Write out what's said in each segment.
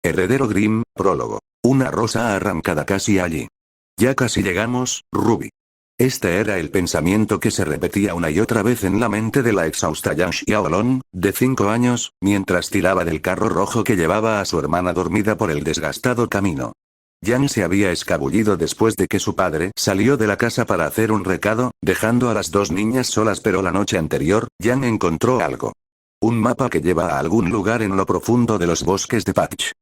Heredero Grimm, prólogo. Una rosa arrancada casi allí. Ya casi llegamos, Ruby. Este era el pensamiento que se repetía una y otra vez en la mente de la exhausta Yang Xiaolong, de 5 años, mientras tiraba del carro rojo que llevaba a su hermana dormida por el desgastado camino. Yang se había escabullido después de que su padre salió de la casa para hacer un recado, dejando a las dos niñas solas, pero la noche anterior, Yang encontró algo. Un mapa que lleva a algún lugar en lo profundo de los bosques de Patch.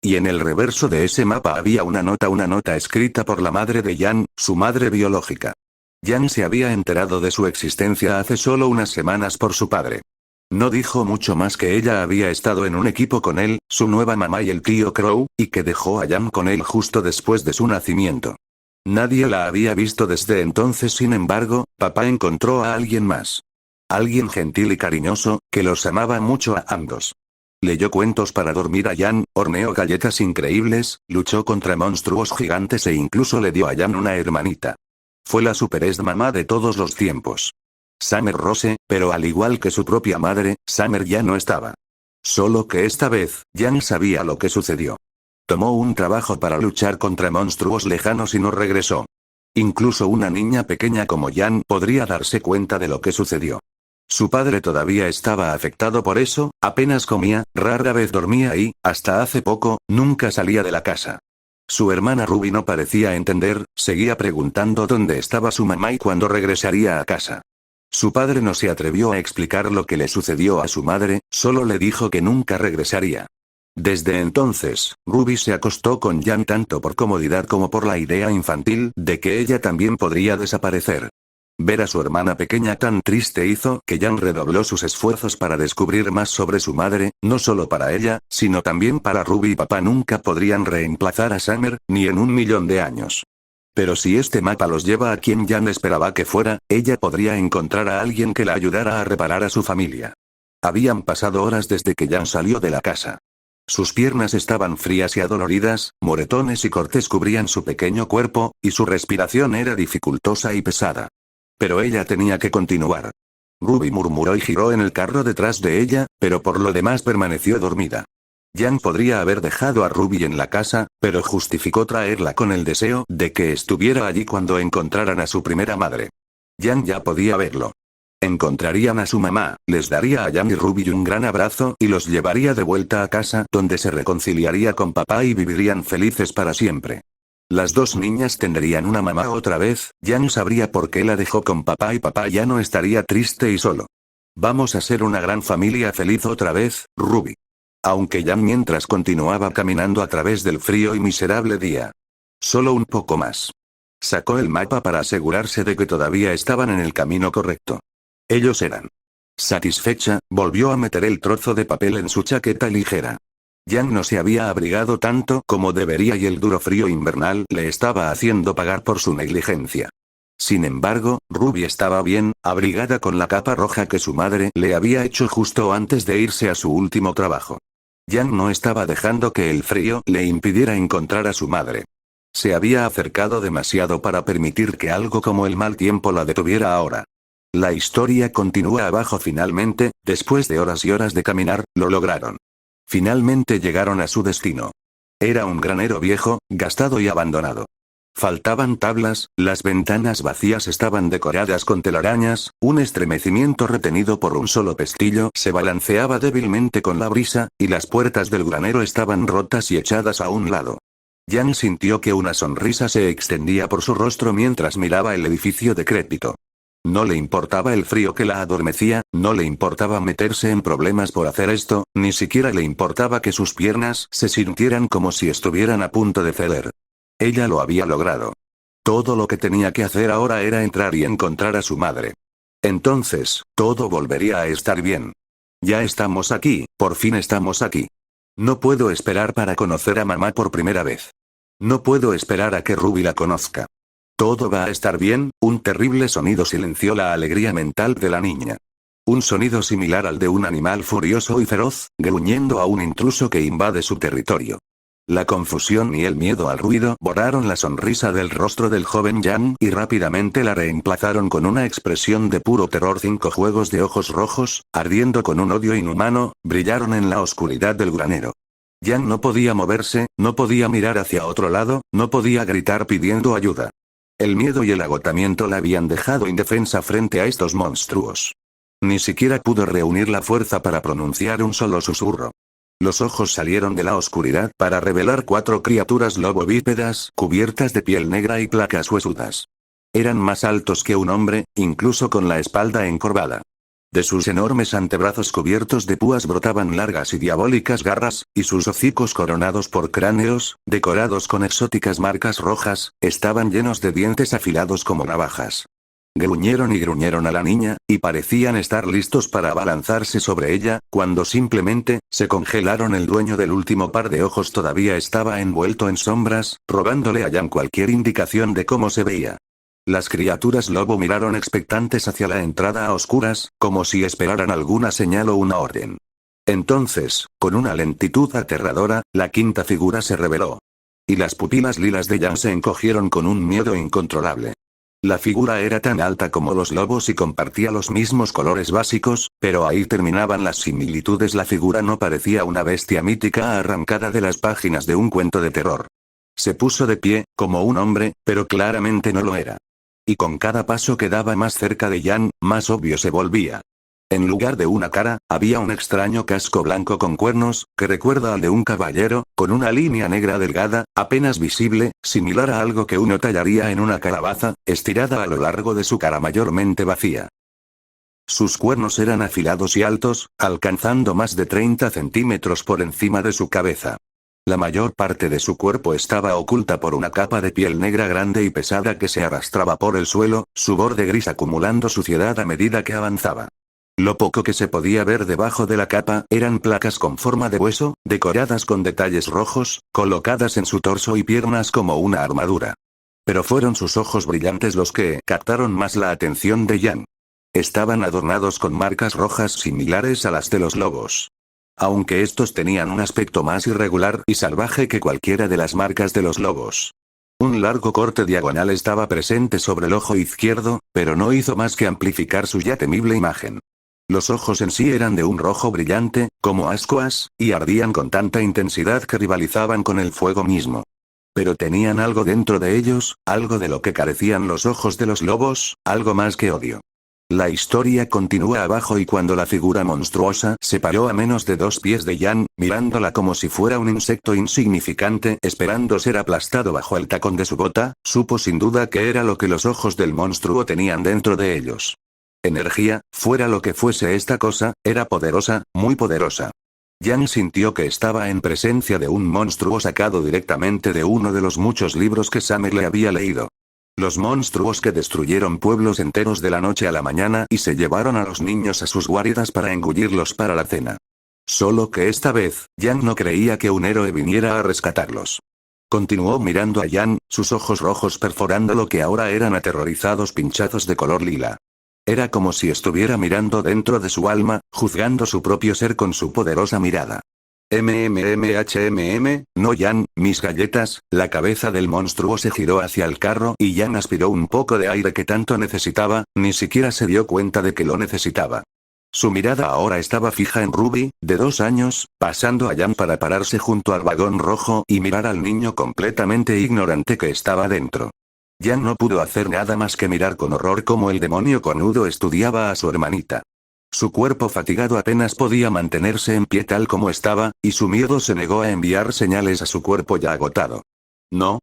Y en el reverso de ese mapa había una nota escrita por la madre de Yang, su madre biológica. Yang se había enterado de su existencia hace solo unas semanas por su padre. No dijo mucho más que ella había estado en un equipo con él, su nueva mamá y el tío Crow, y que dejó a Yang con él justo después de su nacimiento. Nadie la había visto desde entonces, sin embargo, papá encontró a alguien más. Alguien gentil y cariñoso, que los amaba mucho a ambos. Leyó cuentos para dormir a Yang, horneó galletas increíbles, luchó contra monstruos gigantes e incluso le dio a Yang una hermanita. Fue la superest mamá de todos los tiempos. Summer Rose, pero al igual que su propia madre, Summer ya no estaba. Solo que esta vez, Yang sabía lo que sucedió. Tomó un trabajo para luchar contra monstruos lejanos y no regresó. Incluso una niña pequeña como Yang podría darse cuenta de lo que sucedió. Su padre todavía estaba afectado por eso, apenas comía, rara vez dormía y, hasta hace poco, nunca salía de la casa. Su hermana Ruby no parecía entender, seguía preguntando dónde estaba su mamá y cuándo regresaría a casa. Su padre no se atrevió a explicar lo que le sucedió a su madre, solo le dijo que nunca regresaría. Desde entonces, Ruby se acostó con Yang tanto por comodidad como por la idea infantil de que ella también podría desaparecer. Ver a su hermana pequeña tan triste hizo que Yang redobló sus esfuerzos para descubrir más sobre su madre, no solo para ella, sino también para Ruby y papá nunca podrían reemplazar a Summer, ni en 1.000.000 de años. Pero si este mapa los lleva a quien Yang esperaba que fuera, ella podría encontrar a alguien que la ayudara a reparar a su familia. Habían pasado horas desde que Yang salió de la casa. Sus piernas estaban frías y adoloridas, moretones y cortes cubrían su pequeño cuerpo, y su respiración era dificultosa y pesada. Pero ella tenía que continuar. Ruby murmuró y giró en el carro detrás de ella, pero por lo demás permaneció dormida. Yang podría haber dejado a Ruby en la casa, pero justificó traerla con el deseo de que estuviera allí cuando encontraran a su primera madre. Yang ya podía verlo. Encontrarían a su mamá, les daría a Yang y Ruby un gran abrazo y los llevaría de vuelta a casa donde se reconciliaría con papá y vivirían felices para siempre. Las dos niñas tendrían una mamá otra vez, Yang sabría por qué la dejó con papá y papá ya no estaría triste y solo. Vamos a ser una gran familia feliz otra vez, Ruby. Aunque Yang mientras continuaba caminando a través del frío y miserable día. Solo un poco más. Sacó el mapa para asegurarse de que todavía estaban en el camino correcto. Ellos eran. Satisfecha, volvió a meter el trozo de papel en su chaqueta ligera. Yang no se había abrigado tanto como debería y el duro frío invernal le estaba haciendo pagar por su negligencia. Sin embargo, Ruby estaba bien, abrigada con la capa roja que su madre le había hecho justo antes de irse a su último trabajo. Yang no estaba dejando que el frío le impidiera encontrar a su madre. Se había acercado demasiado para permitir que algo como el mal tiempo la detuviera ahora. La historia continúa abajo. Finalmente, después de horas y horas de caminar, lo lograron. Finalmente llegaron a su destino. Era un granero viejo, gastado y abandonado. Faltaban tablas, las ventanas vacías estaban decoradas con telarañas, un estremecimiento retenido por un solo pestillo se balanceaba débilmente con la brisa, y las puertas del granero estaban rotas y echadas a un lado. Yang sintió que una sonrisa se extendía por su rostro mientras miraba el edificio decrépito. No le importaba el frío que la adormecía, no le importaba meterse en problemas por hacer esto, ni siquiera le importaba que sus piernas se sintieran como si estuvieran a punto de ceder. Ella lo había logrado. Todo lo que tenía que hacer ahora era entrar y encontrar a su madre. Entonces, todo volvería a estar bien. Ya estamos aquí, por fin estamos aquí. No puedo esperar para conocer a mamá por primera vez. No puedo esperar a que Ruby la conozca. Todo va a estar bien. Un terrible sonido silenció la alegría mental de la niña. Un sonido similar al de un animal furioso y feroz, gruñendo a un intruso que invade su territorio. La confusión y el miedo al ruido borraron la sonrisa del rostro del joven Yang y rápidamente la reemplazaron con una expresión de puro terror. 5 juegos de ojos rojos, ardiendo con un odio inhumano, brillaron en la oscuridad del granero. Yang no podía moverse, no podía mirar hacia otro lado, no podía gritar pidiendo ayuda. El miedo y el agotamiento la habían dejado indefensa frente a estos monstruos. Ni siquiera pudo reunir la fuerza para pronunciar un solo susurro. Los ojos salieron de la oscuridad para revelar 4 criaturas lobo bípedas, cubiertas de piel negra y placas huesudas. Eran más altos que un hombre, incluso con la espalda encorvada. De sus enormes antebrazos cubiertos de púas brotaban largas y diabólicas garras, y sus hocicos coronados por cráneos, decorados con exóticas marcas rojas, estaban llenos de dientes afilados como navajas. Gruñeron y gruñeron a la niña, y parecían estar listos para abalanzarse sobre ella, cuando simplemente, se congelaron. El dueño del último par de ojos todavía estaba envuelto en sombras, rogándole a Yang cualquier indicación de cómo se veía. Las criaturas lobo miraron expectantes hacia la entrada a oscuras, como si esperaran alguna señal o una orden. Entonces, con una lentitud aterradora, la quinta figura se reveló. Y las pupilas lilas de Yang se encogieron con un miedo incontrolable. La figura era tan alta como los lobos y compartía los mismos colores básicos, pero ahí terminaban las similitudes. La figura no parecía una bestia mítica arrancada de las páginas de un cuento de terror. Se puso de pie, como un hombre, pero claramente no lo era. Y con cada paso que daba más cerca de Yang, más obvio se volvía. En lugar de una cara, había un extraño casco blanco con cuernos, que recuerda al de un caballero, con una línea negra delgada, apenas visible, similar a algo que uno tallaría en una calabaza, estirada a lo largo de su cara mayormente vacía. Sus cuernos eran afilados y altos, alcanzando más de 30 centímetros por encima de su cabeza. La mayor parte de su cuerpo estaba oculta por una capa de piel negra grande y pesada que se arrastraba por el suelo, su borde gris acumulando suciedad a medida que avanzaba. Lo poco que se podía ver debajo de la capa eran placas con forma de hueso, decoradas con detalles rojos, colocadas en su torso y piernas como una armadura. Pero fueron sus ojos brillantes los que captaron más la atención de Yang. Estaban adornados con marcas rojas similares a las de los lobos. Aunque estos tenían un aspecto más irregular y salvaje que cualquiera de las marcas de los lobos. Un largo corte diagonal estaba presente sobre el ojo izquierdo, pero no hizo más que amplificar su ya temible imagen. Los ojos en sí eran de un rojo brillante, como ascuas, y ardían con tanta intensidad que rivalizaban con el fuego mismo. Pero tenían algo dentro de ellos, algo de lo que carecían los ojos de los lobos, algo más que odio. La historia continúa abajo y cuando la figura monstruosa se paró a menos de 2 pies de Yang, mirándola como si fuera un insecto insignificante esperando ser aplastado bajo el tacón de su bota, supo sin duda que era lo que los ojos del monstruo tenían dentro de ellos. Energía, fuera lo que fuese esta cosa, era poderosa, muy poderosa. Yang sintió que estaba en presencia de un monstruo sacado directamente de uno de los muchos libros que Summer le había leído. Los monstruos que destruyeron pueblos enteros de la noche a la mañana y se llevaron a los niños a sus guaridas para engullirlos para la cena. Solo que esta vez, Yang no creía que un héroe viniera a rescatarlos. Continuó mirando a Yang, sus ojos rojos perforando lo que ahora eran aterrorizados pinchazos de color lila. Era como si estuviera mirando dentro de su alma, juzgando su propio ser con su poderosa mirada. No Yang, mis galletas. La cabeza del monstruo se giró hacia el carro y Yang aspiró un poco de aire que tanto necesitaba, ni siquiera se dio cuenta de que lo necesitaba. Su mirada ahora estaba fija en Ruby, de 2 años, pasando a Yang para pararse junto al vagón rojo y mirar al niño completamente ignorante que estaba dentro. Yang no pudo hacer nada más que mirar con horror cómo el demonio conudo estudiaba a su hermanita. Su cuerpo fatigado apenas podía mantenerse en pie tal como estaba, y su miedo se negó a enviar señales a su cuerpo ya agotado. No,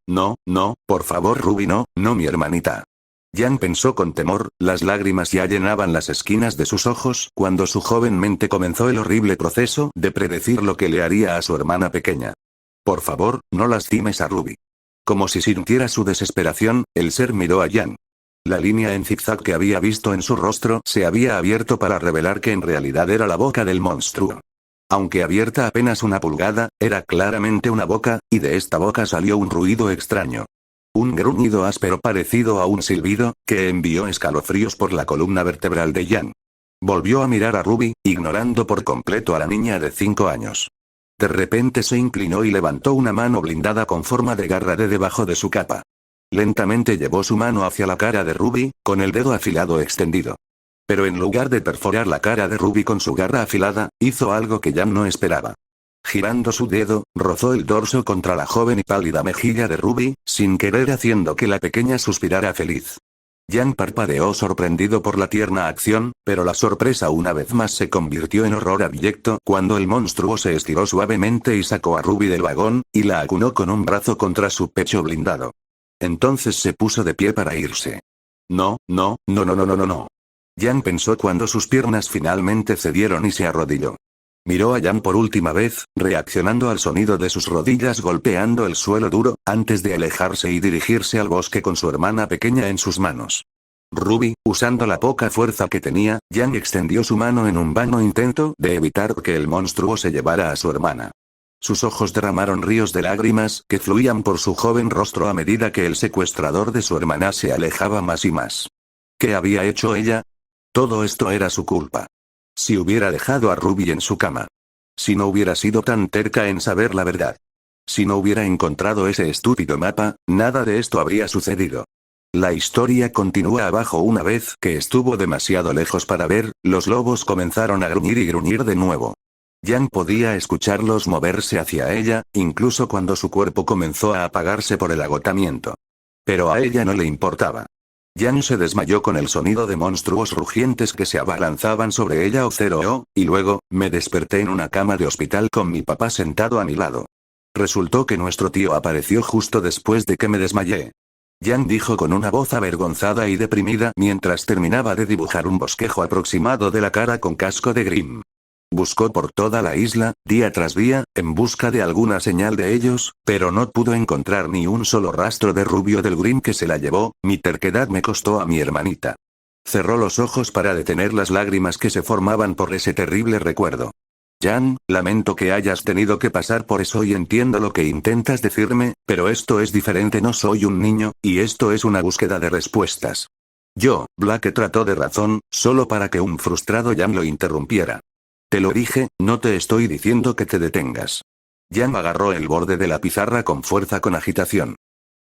por favor Ruby no mi hermanita. Yang pensó con temor, las lágrimas ya llenaban las esquinas de sus ojos cuando su joven mente comenzó el horrible proceso de predecir lo que le haría a su hermana pequeña. Por favor, no lastimes a Ruby. Como si sintiera su desesperación, el ser miró a Yang. La línea en zigzag que había visto en su rostro se había abierto para revelar que en realidad era la boca del monstruo. Aunque abierta apenas 1 pulgada, era claramente una boca, y de esta boca salió un ruido extraño. Un gruñido áspero parecido a un silbido, que envió escalofríos por la columna vertebral de Yang. Volvió a mirar a Ruby, ignorando por completo a la niña de 5 años. De repente se inclinó y levantó una mano blindada con forma de garra de debajo de su capa. Lentamente llevó su mano hacia la cara de Ruby, con el dedo afilado extendido. Pero en lugar de perforar la cara de Ruby con su garra afilada, hizo algo que Yang no esperaba. Girando su dedo, rozó el dorso contra la joven y pálida mejilla de Ruby, sin querer haciendo que la pequeña suspirara feliz. Jan parpadeó sorprendido por la tierna acción, pero la sorpresa una vez más se convirtió en horror abyecto cuando el monstruo se estiró suavemente y sacó a Ruby del vagón, y la acunó con un brazo contra su pecho blindado. Entonces se puso de pie para irse. No. Jan pensó cuando sus piernas finalmente cedieron y se arrodilló. Miró a Jan por última vez, reaccionando al sonido de sus rodillas golpeando el suelo duro, antes de alejarse y dirigirse al bosque con su hermana pequeña en sus manos. Ruby, usando la poca fuerza que tenía, Jan extendió su mano en un vano intento de evitar que el monstruo se llevara a su hermana. Sus ojos derramaron ríos de lágrimas que fluían por su joven rostro a medida que el secuestrador de su hermana se alejaba más y más. ¿Qué había hecho ella? Todo esto era su culpa. Si hubiera dejado a Ruby en su cama. Si no hubiera sido tan terca en saber la verdad. Si no hubiera encontrado ese estúpido mapa, nada de esto habría sucedido. La historia continúa abajo. Una vez que estuvo demasiado lejos para ver, los lobos comenzaron a gruñir y gruñir de nuevo. Jan podía escucharlos moverse hacia ella, incluso cuando su cuerpo comenzó a apagarse por el agotamiento. Pero a ella no le importaba. Jan se desmayó con el sonido de monstruos rugientes que se abalanzaban sobre ella y luego, me desperté en una cama de hospital con mi papá sentado a mi lado. Resultó que nuestro tío apareció justo después de que me desmayé. Jan dijo con una voz avergonzada y deprimida mientras terminaba de dibujar un bosquejo aproximado de la cara con casco de Grimm. Buscó por toda la isla, día tras día, en busca de alguna señal de ellos, pero no pudo encontrar ni un solo rastro de Rubio del Grimm que se la llevó. Mi terquedad me costó a mi hermanita. Cerró los ojos para detener las lágrimas que se formaban por ese terrible recuerdo. Jan, lamento que hayas tenido que pasar por eso y entiendo lo que intentas decirme, pero esto es diferente. No soy un niño, y esto es una búsqueda de respuestas. Black trató de razón, solo para que un frustrado Jan lo interrumpiera. Te lo dije, no te estoy diciendo que te detengas. Jan agarró el borde de la pizarra con fuerza con agitación.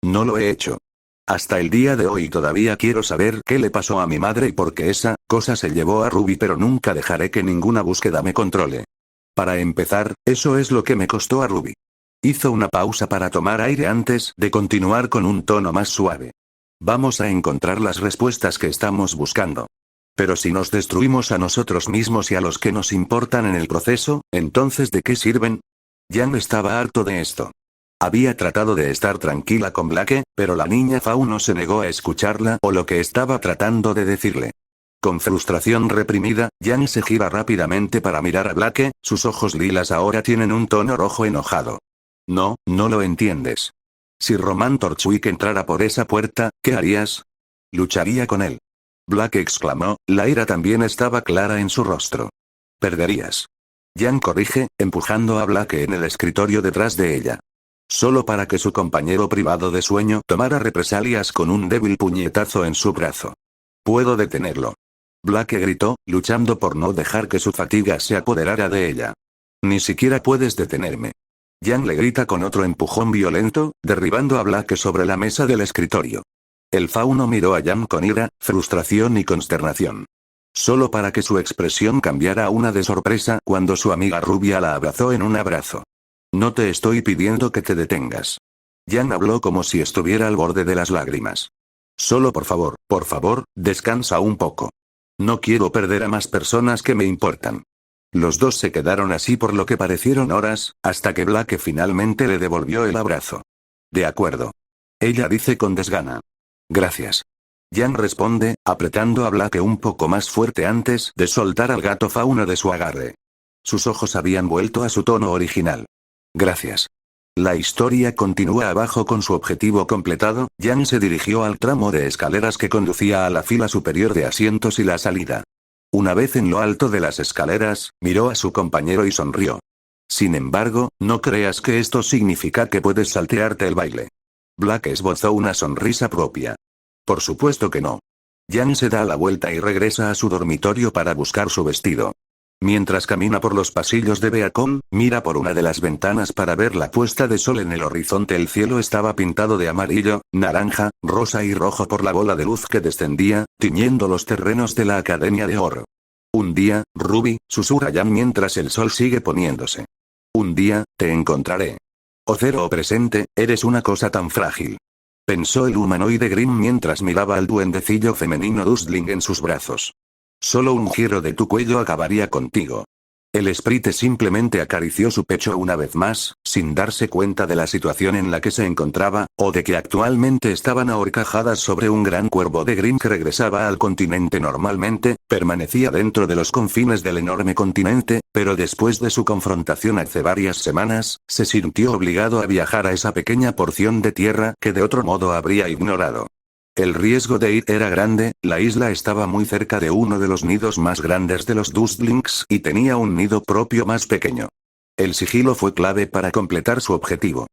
No lo he hecho. Hasta el día de hoy todavía quiero saber qué le pasó a mi madre y por qué esa cosa se llevó a Ruby, pero nunca dejaré que ninguna búsqueda me controle. Para empezar, eso es lo que me costó a Ruby. Hizo una pausa para tomar aire antes de continuar con un tono más suave. Vamos a encontrar las respuestas que estamos buscando. Pero si nos destruimos a nosotros mismos y a los que nos importan en el proceso, ¿entonces de qué sirven? Jan estaba harto de esto. Había tratado de estar tranquila con Blake, pero la niña Fauno se negó a escucharla o lo que estaba tratando de decirle. Con frustración reprimida, Jan se gira rápidamente para mirar a Blake, sus ojos lilas ahora tienen un tono rojo enojado. No lo entiendes. Si Roman Torchwick entrara por esa puerta, ¿qué harías? Lucharía con él. Blake exclamó, la ira también estaba clara en su rostro. Perderías. Jan corrige, empujando a Blake en el escritorio detrás de ella. Solo para que su compañero privado de sueño tomara represalias con un débil puñetazo en su brazo. Puedo detenerlo. Blake gritó, luchando por no dejar que su fatiga se apoderara de ella. Ni siquiera puedes detenerme. Jan le grita con otro empujón violento, derribando a Blake sobre la mesa del escritorio. El fauno miró a Jan con ira, frustración y consternación. Solo para que su expresión cambiara a una de sorpresa cuando su amiga rubia la abrazó en un abrazo. No te estoy pidiendo que te detengas. Jan habló como si estuviera al borde de las lágrimas. Solo por favor, descansa un poco. No quiero perder a más personas que me importan. Los dos se quedaron así por lo que parecieron horas, hasta que Blake finalmente le devolvió el abrazo. De acuerdo. Ella dice con desgana. Gracias. Jan responde, apretando a Blake un poco más fuerte antes de soltar al gato fauno de su agarre. Sus ojos habían vuelto a su tono original. Gracias. La historia continúa abajo con su objetivo completado. Jan se dirigió al tramo de escaleras que conducía a la fila superior de asientos y la salida. Una vez en lo alto de las escaleras, miró a su compañero y sonrió. Sin embargo, no creas que esto significa que puedes saltearte el baile. Blake esbozó una sonrisa propia. Por supuesto que no. Jan se da la vuelta y regresa a su dormitorio para buscar su vestido. Mientras camina por los pasillos de Beacon, mira por una de las ventanas para ver la puesta de sol en el horizonte. El cielo estaba pintado de amarillo, naranja, rosa y rojo por la bola de luz que descendía, tiñendo los terrenos de la Academia de Oro. Un día, Ruby, susurra Jan mientras el sol sigue poniéndose. Un día, te encontraré. O cero o presente, eres una cosa tan frágil. Pensó el humanoide Grimm mientras miraba al duendecillo femenino Dustling en sus brazos. Solo un giro de tu cuello acabaría contigo. El Sprite simplemente acarició su pecho una vez más, sin darse cuenta de la situación en la que se encontraba, o de que actualmente estaban ahorcajadas sobre un gran cuervo de Grimm que regresaba al continente normalmente, permanecía dentro de los confines del enorme continente, pero después de su confrontación hace varias semanas, se sintió obligado a viajar a esa pequeña porción de tierra que de otro modo habría ignorado. El riesgo de ir era grande, la isla estaba muy cerca de uno de los nidos más grandes de los Dustlings y tenía un nido propio más pequeño. El sigilo fue clave para completar su objetivo.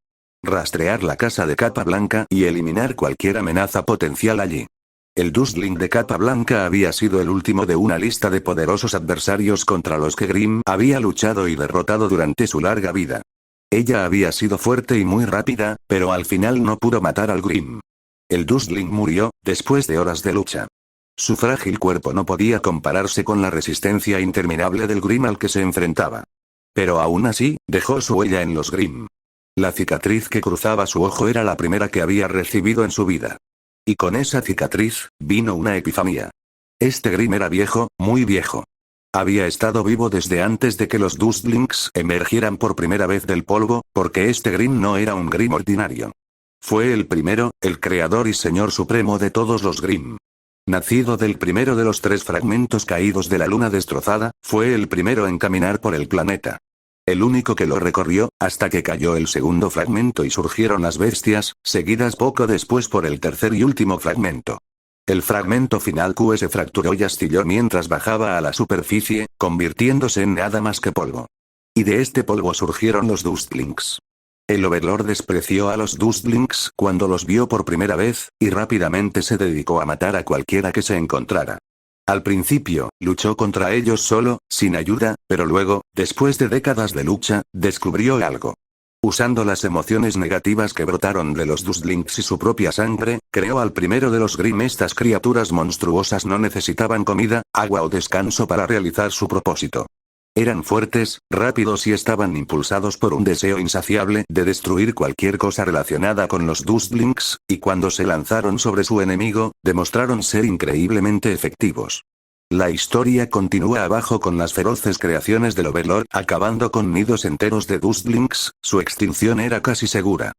Rastrear la casa de capa blanca y eliminar cualquier amenaza potencial allí. El Dustling de capa blanca había sido el último de una lista de poderosos adversarios contra los que Grimm había luchado y derrotado durante su larga vida. Ella había sido fuerte y muy rápida, pero al final no pudo matar al Grimm. El Dustling murió, después de horas de lucha. Su frágil cuerpo no podía compararse con la resistencia interminable del Grimm al que se enfrentaba. Pero aún así, dejó su huella en los Grimm. La cicatriz que cruzaba su ojo era la primera que había recibido en su vida. Y con esa cicatriz, vino una epifanía. Este Grimm era viejo, muy viejo. Había estado vivo desde antes de que los Dustlings emergieran por primera vez del polvo, porque este Grimm no era un Grimm ordinario. Fue el primero, el creador y señor supremo de todos los Grimm. Nacido del primero de los 3 fragmentos caídos de la luna destrozada, fue el primero en caminar por el planeta. El único que lo recorrió, hasta que cayó el segundo fragmento y surgieron las bestias, seguidas poco después por el tercer y último fragmento. El fragmento final Q se fracturó y astilló mientras bajaba a la superficie, convirtiéndose en nada más que polvo. Y de este polvo surgieron los Dustlings. El Overlord despreció a los Dustlings cuando los vio por primera vez, y rápidamente se dedicó a matar a cualquiera que se encontrara. Al principio, luchó contra ellos solo, sin ayuda, pero luego, después de décadas de lucha, descubrió algo. Usando las emociones negativas que brotaron de los Dustlings y su propia sangre, creó al primero de los Grimm. Estas criaturas monstruosas no necesitaban comida, agua o descanso para realizar su propósito. Eran fuertes, rápidos y estaban impulsados por un deseo insaciable de destruir cualquier cosa relacionada con los Dustlings, y cuando se lanzaron sobre su enemigo, demostraron ser increíblemente efectivos. La historia continúa abajo con las feroces creaciones del Overlord acabando con nidos enteros de Dustlings, su extinción era casi segura.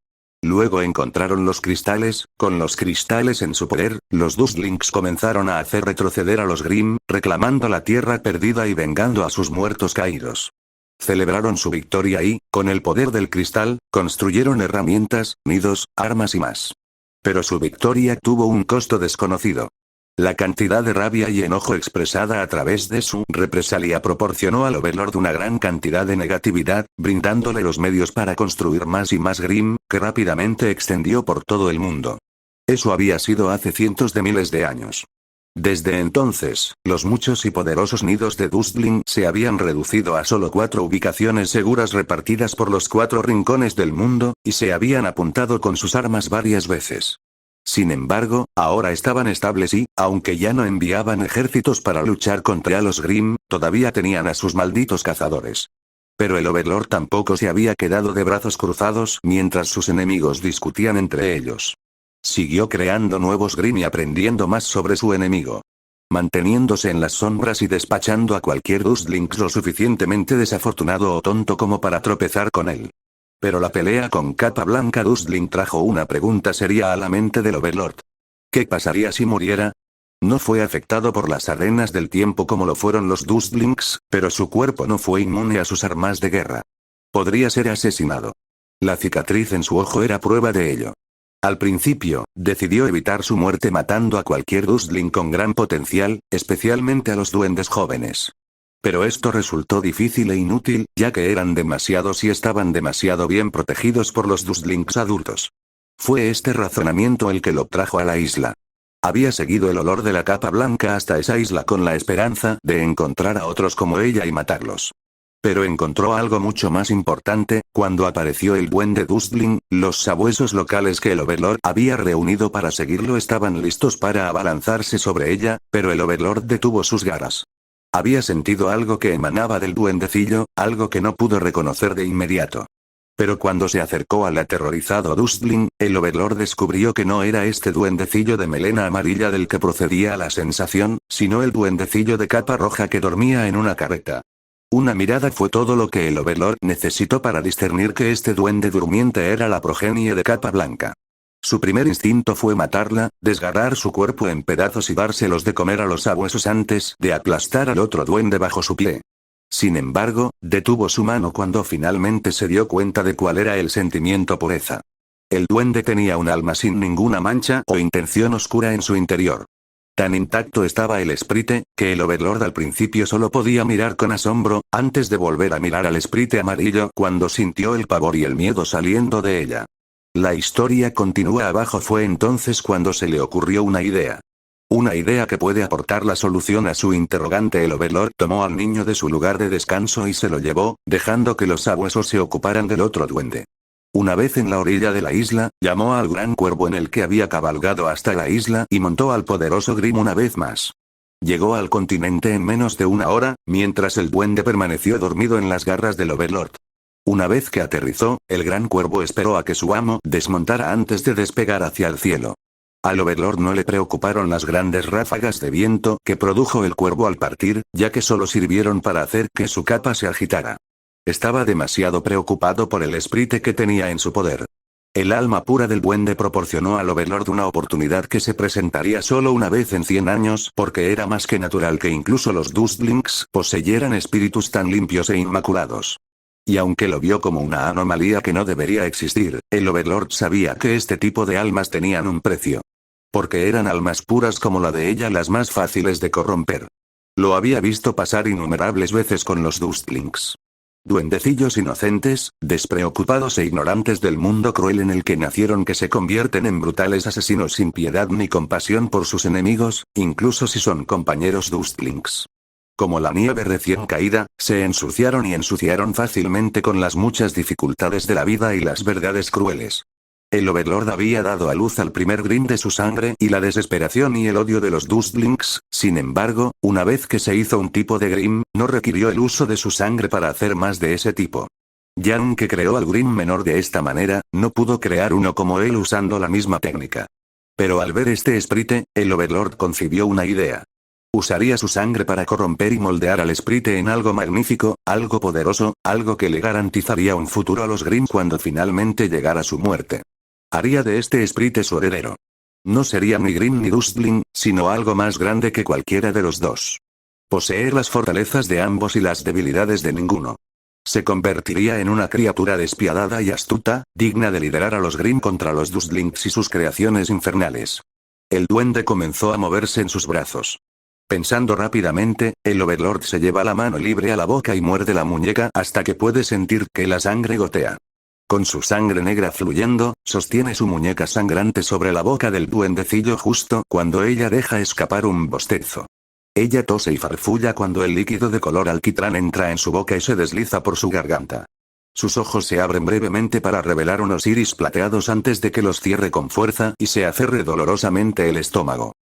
Luego encontraron los cristales, con los cristales en su poder, los Dustlings comenzaron a hacer retroceder a los Grimm, reclamando la tierra perdida y vengando a sus muertos caídos. Celebraron su victoria y, con el poder del cristal, construyeron herramientas, nidos, armas y más. Pero su victoria tuvo un costo desconocido. La cantidad de rabia y enojo expresada a través de su represalia proporcionó al Overlord una gran cantidad de negatividad, brindándole los medios para construir más y más Grimm, que rápidamente extendió por todo el mundo. Eso había sido hace cientos de miles de años. Desde entonces, los muchos y poderosos nidos de Dustling se habían reducido a solo 4 ubicaciones seguras repartidas por los 4 rincones del mundo, y se habían apuntado con sus armas varias veces. Sin embargo, ahora estaban estables y, aunque ya no enviaban ejércitos para luchar contra los Grimm, todavía tenían a sus malditos cazadores. Pero el Overlord tampoco se había quedado de brazos cruzados mientras sus enemigos discutían entre ellos. Siguió creando nuevos Grimm y aprendiendo más sobre su enemigo. Manteniéndose en las sombras y despachando a cualquier Dustling lo suficientemente desafortunado o tonto como para tropezar con él. Pero la pelea con capa blanca Dustling trajo una pregunta seria a la mente del Overlord. ¿Qué pasaría si muriera? No fue afectado por las arenas del tiempo como lo fueron los Dustlings, pero su cuerpo no fue inmune a sus armas de guerra. Podría ser asesinado. La cicatriz en su ojo era prueba de ello. Al principio, decidió evitar su muerte matando a cualquier Dustling con gran potencial, especialmente a los duendes jóvenes. Pero esto resultó difícil e inútil, ya que eran demasiados y estaban demasiado bien protegidos por los Dustlings adultos. Fue este razonamiento el que lo trajo a la isla. Había seguido el olor de la capa blanca hasta esa isla con la esperanza de encontrar a otros como ella y matarlos. Pero encontró algo mucho más importante, cuando apareció el duende Dustling, los sabuesos locales que el Overlord había reunido para seguirlo estaban listos para abalanzarse sobre ella, pero el Overlord detuvo sus garras. Había sentido algo que emanaba del duendecillo, algo que no pudo reconocer de inmediato. Pero cuando se acercó al aterrorizado Dustling, el Overlord descubrió que no era este duendecillo de melena amarilla del que procedía la sensación, sino el duendecillo de capa roja que dormía en una carreta. Una mirada fue todo lo que el Overlord necesitó para discernir que este duende durmiente era la progenie de capa blanca. Su primer instinto fue matarla, desgarrar su cuerpo en pedazos y dárselos de comer a los sabuesos antes de aplastar al otro duende bajo su pie. Sin embargo, detuvo su mano cuando finalmente se dio cuenta de cuál era el sentimiento pureza. El duende tenía un alma sin ninguna mancha o intención oscura en su interior. Tan intacto estaba el Sprite, que el Overlord al principio solo podía mirar con asombro, antes de volver a mirar al Sprite amarillo cuando sintió el pavor y el miedo saliendo de ella. La historia continúa abajo. Fue entonces cuando se le ocurrió una idea. Una idea que puede aportar la solución a su interrogante. El Overlord tomó al niño de su lugar de descanso y se lo llevó, dejando que los sabuesos se ocuparan del otro duende. Una vez en la orilla de la isla, llamó al gran cuervo en el que había cabalgado hasta la isla y montó al poderoso Grim una vez más. Llegó al continente en menos de una hora, mientras el duende permaneció dormido en las garras del Overlord. Una vez que aterrizó, el gran cuervo esperó a que su amo desmontara antes de despegar hacia el cielo. Al Overlord no le preocuparon las grandes ráfagas de viento que produjo el cuervo al partir, ya que solo sirvieron para hacer que su capa se agitara. Estaba demasiado preocupado por el Sprite que tenía en su poder. El alma pura del duende proporcionó al Overlord una oportunidad que se presentaría solo una vez en 100 años, porque era más que natural que incluso los Dustlings poseyeran espíritus tan limpios e inmaculados. Y aunque lo vio como una anomalía que no debería existir, el Overlord sabía que este tipo de almas tenían un precio. Porque eran almas puras como la de ella, las más fáciles de corromper. Lo había visto pasar innumerables veces con los Dustlings. Duendecillos inocentes, despreocupados e ignorantes del mundo cruel en el que nacieron, que se convierten en brutales asesinos sin piedad ni compasión por sus enemigos, incluso si son compañeros Dustlings. Como la nieve recién caída, se ensuciaron y ensuciaron fácilmente con las muchas dificultades de la vida y las verdades crueles. El Overlord había dado a luz al primer Grim de su sangre y la desesperación y el odio de los Dustlings. Sin embargo, una vez que se hizo un tipo de Grim, no requirió el uso de su sangre para hacer más de ese tipo. Ya aunque creó al Grim menor de esta manera, no pudo crear uno como él usando la misma técnica. Pero al ver este Sprite, el Overlord concibió una idea. Usaría su sangre para corromper y moldear al Sprite en algo magnífico, algo poderoso, algo que le garantizaría un futuro a los Grim cuando finalmente llegara su muerte. Haría de este Sprite su heredero. No sería ni Grim ni Dustling, sino algo más grande que cualquiera de los dos. Poseer las fortalezas de ambos y las debilidades de ninguno. Se convertiría en una criatura despiadada y astuta, digna de liderar a los Grim contra los Dustlings y sus creaciones infernales. El duende comenzó a moverse en sus brazos. Pensando rápidamente, el Overlord se lleva la mano libre a la boca y muerde la muñeca hasta que puede sentir que la sangre gotea. Con su sangre negra fluyendo, sostiene su muñeca sangrante sobre la boca del duendecillo justo cuando ella deja escapar un bostezo. Ella tose y farfulla cuando el líquido de color alquitrán entra en su boca y se desliza por su garganta. Sus ojos se abren brevemente para revelar unos iris plateados antes de que los cierre con fuerza y se aferre dolorosamente el estómago.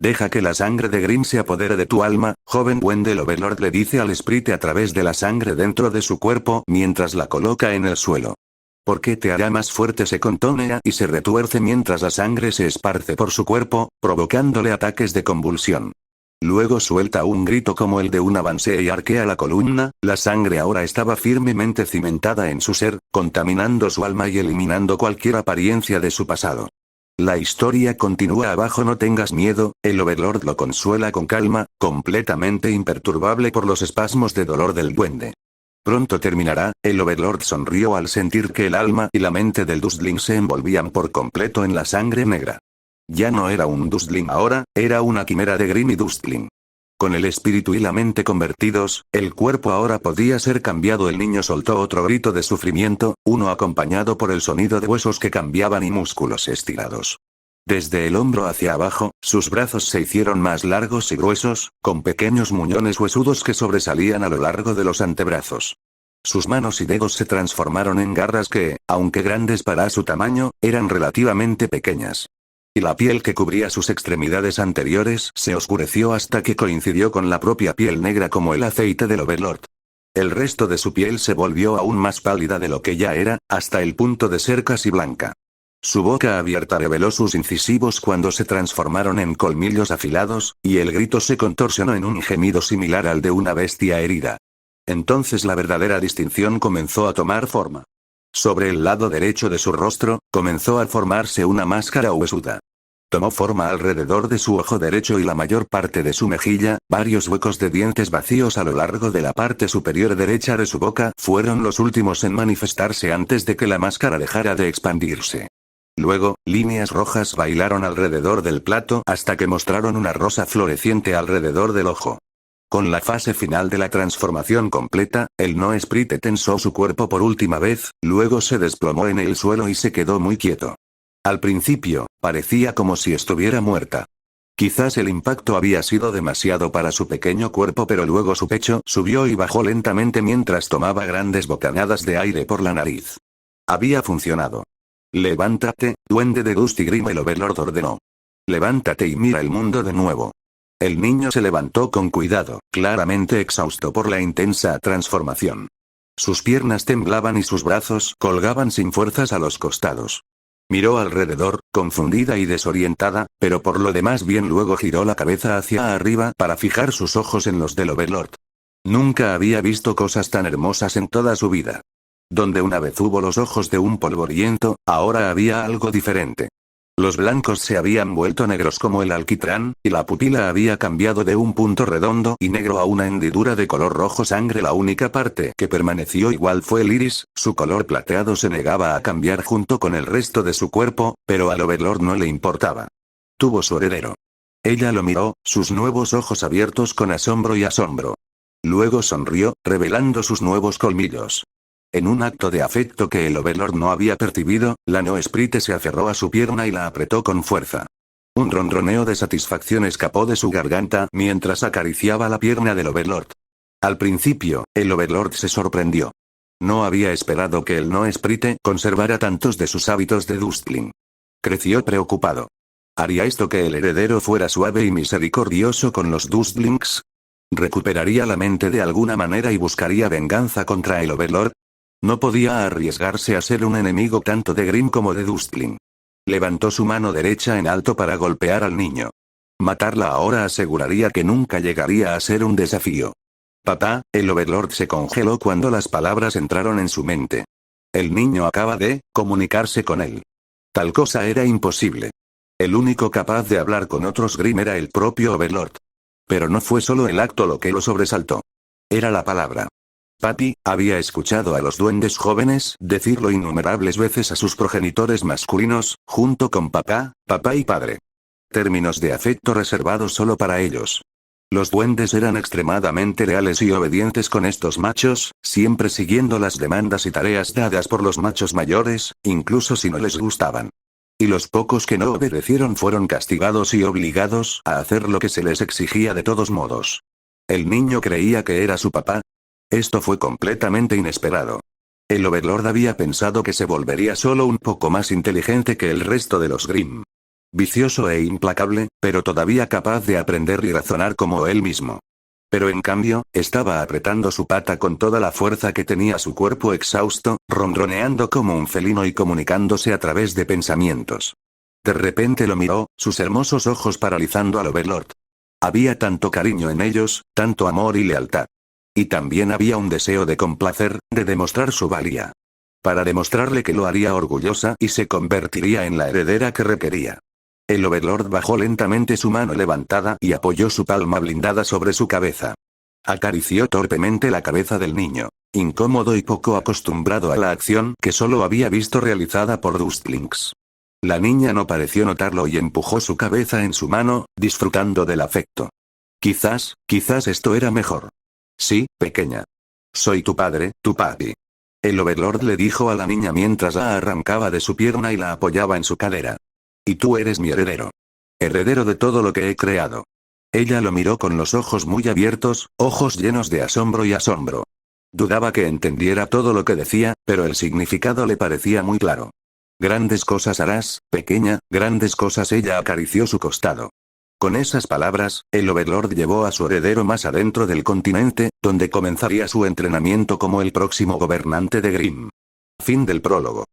Deja que la sangre de Grim se apodere de tu alma, joven duende. El Overlord le dice al Sprite a través de la sangre dentro de su cuerpo mientras la coloca en el suelo. Porque te hará más fuerte. Se contonea y se retuerce mientras la sangre se esparce por su cuerpo, provocándole ataques de convulsión. Luego suelta un grito como el de un avance y arquea la columna. La sangre ahora estaba firmemente cimentada en su ser, contaminando su alma y eliminando cualquier apariencia de su pasado. La historia continúa abajo. No tengas miedo, el Overlord lo consuela con calma, completamente imperturbable por los espasmos de dolor del duende. Pronto terminará. El Overlord sonrió al sentir que el alma y la mente del Dustling se envolvían por completo en la sangre negra. Ya no era un Dustling ahora, era una quimera de Grim y Dustling. Con el espíritu y la mente convertidos, el cuerpo ahora podía ser cambiado. El niño soltó otro grito de sufrimiento, uno acompañado por el sonido de huesos que cambiaban y músculos estirados. Desde el hombro hacia abajo, sus brazos se hicieron más largos y gruesos, con pequeños muñones huesudos que sobresalían a lo largo de los antebrazos. Sus manos y dedos se transformaron en garras que, aunque grandes para su tamaño, eran relativamente pequeñas. y la piel que cubría sus extremidades anteriores se oscureció hasta que coincidió con la propia piel negra como el aceite del Overlord. El resto de su piel se volvió aún más pálida de lo que ya era, hasta el punto de ser casi blanca. Su boca abierta reveló sus incisivos cuando se transformaron en colmillos afilados, y el grito se contorsionó en un gemido similar al de una bestia herida. Entonces la verdadera distinción comenzó a tomar forma. Sobre el lado derecho de su rostro, comenzó a formarse una máscara huesuda. Tomó forma alrededor de su ojo derecho y la mayor parte de su mejilla, varios huecos de dientes vacíos a lo largo de la parte superior derecha de su boca fueron los últimos en manifestarse antes de que la máscara dejara de expandirse. Luego, líneas rojas bailaron alrededor del plato hasta que mostraron una rosa floreciente alrededor del ojo. Con la fase final de la transformación completa, el no Sprite tensó su cuerpo por última vez, luego se desplomó en el suelo y se quedó muy quieto. Al principio, parecía como si estuviera muerta. Quizás el impacto había sido demasiado para su pequeño cuerpo, pero luego su pecho subió y bajó lentamente mientras tomaba grandes bocanadas de aire por la nariz. Había funcionado. Levántate, duende de Dusty Grim, el Overlord ordenó. Levántate y mira el mundo de nuevo. El niño se levantó con cuidado, claramente exhausto por la intensa transformación. Sus piernas temblaban y sus brazos colgaban sin fuerzas a los costados. Miró alrededor, confundida y desorientada, pero por lo demás bien. Luego giró la cabeza hacia arriba para fijar sus ojos en los del Overlord. Nunca había visto cosas tan hermosas en toda su vida. Donde una vez hubo los ojos de un polvoriento, ahora había algo diferente. Los blancos se habían vuelto negros como el alquitrán, y la pupila había cambiado de un punto redondo y negro a una hendidura de color rojo sangre. La única parte que permaneció igual fue el iris, su color plateado se negaba a cambiar junto con el resto de su cuerpo, pero al Overlord no le importaba. Tuvo su heredero. Ella lo miró, sus nuevos ojos abiertos con asombro y asombro. Luego sonrió, revelando sus nuevos colmillos. En un acto de afecto que el Overlord no había percibido, la no Sprite se aferró a su pierna y la apretó con fuerza. Un ronroneo de satisfacción escapó de su garganta mientras acariciaba la pierna del Overlord. Al principio, el Overlord se sorprendió. No había esperado que el no Sprite conservara tantos de sus hábitos de Dustling. Creció preocupado. ¿Haría esto que el heredero fuera suave y misericordioso con los Dustlings? ¿Recuperaría la mente de alguna manera y buscaría venganza contra el Overlord? No podía arriesgarse a ser un enemigo tanto de Grim como de Dustling. Levantó su mano derecha en alto para golpear al niño. Matarla ahora aseguraría que nunca llegaría a ser un desafío. Papá, el Overlord se congeló cuando las palabras entraron en su mente. El niño acaba de comunicarse con él. Tal cosa era imposible. El único capaz de hablar con otros Grim era el propio Overlord. Pero no fue solo el acto lo que lo sobresaltó. Era la palabra. Papi había escuchado a los duendes jóvenes decirlo innumerables veces a sus progenitores masculinos, junto con papá, papá y padre. Términos de afecto reservados solo para ellos. Los duendes eran extremadamente leales y obedientes con estos machos, siempre siguiendo las demandas y tareas dadas por los machos mayores, incluso si no les gustaban. Y los pocos que no obedecieron fueron castigados y obligados a hacer lo que se les exigía de todos modos. El niño creía que era su papá. Esto fue completamente inesperado. El Overlord había pensado que se volvería solo un poco más inteligente que el resto de los Grim. Vicioso e implacable, pero todavía capaz de aprender y razonar como él mismo. Pero en cambio, estaba apretando su pata con toda la fuerza que tenía su cuerpo exhausto, ronroneando como un felino y comunicándose a través de pensamientos. De repente lo miró, sus hermosos ojos paralizando al Overlord. Había tanto cariño en ellos, tanto amor y lealtad. Y también había un deseo de complacer, de demostrar su valía. Para demostrarle que lo haría orgullosa y se convertiría en la heredera que requería. El Overlord bajó lentamente su mano levantada y apoyó su palma blindada sobre su cabeza. Acarició torpemente la cabeza del niño, incómodo y poco acostumbrado a la acción que solo había visto realizada por Dustlings. La niña no pareció notarlo y empujó su cabeza en su mano, disfrutando del afecto. Quizás esto era mejor. Sí, pequeña. Soy tu padre, tu papi. El Overlord le dijo a la niña mientras la arrancaba de su pierna y la apoyaba en su cadera. Y tú eres mi heredero. Heredero de todo lo que he creado. Ella lo miró con los ojos muy abiertos, ojos llenos de asombro y asombro. Dudaba que entendiera todo lo que decía, pero el significado le parecía muy claro. Grandes cosas harás, pequeña, grandes cosas. Ella acarició su costado. Con esas palabras, el Overlord llevó a su heredero más adentro del continente, donde comenzaría su entrenamiento como el próximo gobernante de Grimm. Fin del prólogo.